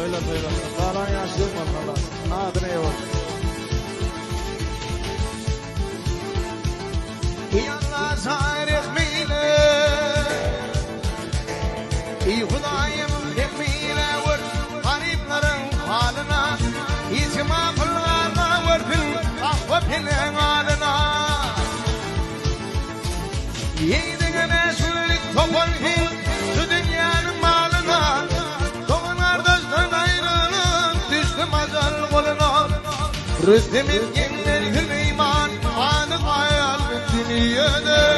Söyle. Kalan yaşlıyım valla. Adına eyvallah. Yallah zarif mile İyi Hudayım ekmeğine vur gariplerin halına İzma pullarına vurdun ahvapinin halına Yiğidine mesullik topalhin şu dünyanın malına Doğan ardızdan ayrılıp düştüm azal koluna Rüstem'in gemler hüleyman anı hayal dünyada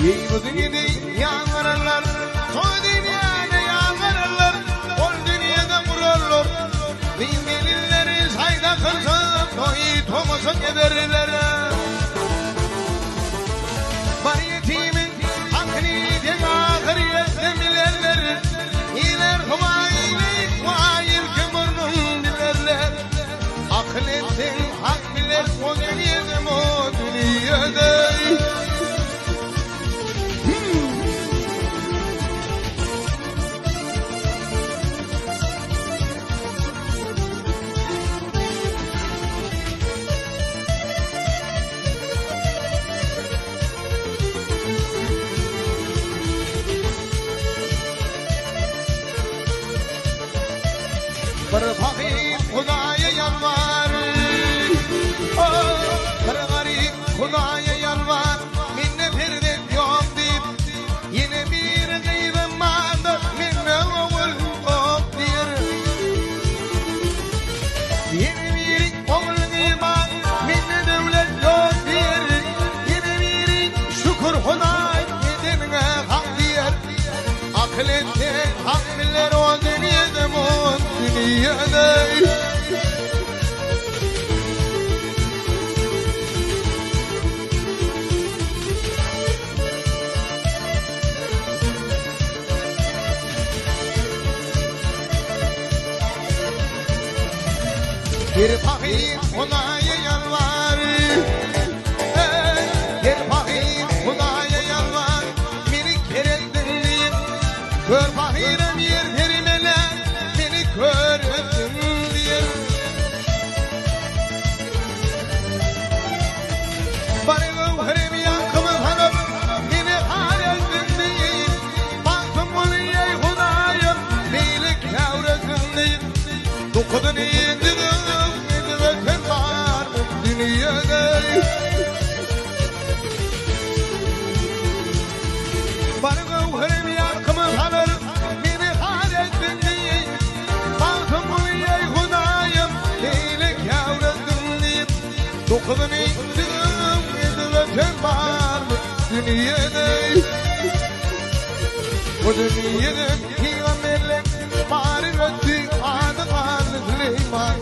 Yeyvudun yedi yağmurlar Soy dünyada yağmurlar Ol dünyada vururlar Bin gelinleri sayda kırsın Toyu tomusun ederler Var yetimin hakkını den ahir yetemilerler İler humaylik muayir kömürünün bilerler Akıl etsin hak bilir o dünyada o dünyada Bir fakir Hudaya yalvar Bir garip Hudaya yalvar Minne firdet yok deyip Yine bir gıybım vardı Minne oğul ok dir Yine bir oğul gıyban Minne devlet yok dir Yine bir şükür Huday Yedinine hak dir Akıl ettin hak bilir o dünyada mut dünyada Bir fakir Hudaya yalvar Bir fakir Hudaya yalvar Beni kerettin deyip Kör fakirim yer verimele Beni kör ettin diye Bari gövherim yankımı tanıp Beni hal ettin deyip Baktım bunu ey Hudayım Beylik yavrettin deyip Dokudun indidim Ediveten var mı dünyada Bari gövherim yankımı tanır Beni hal ettin deyip Baktım bunu ey Hudayım Beylik yavrettin deyip Dokudun indidim Ediveten var mı dünyada Bu dünyada peygamberlik Bari öttü adı Süleyman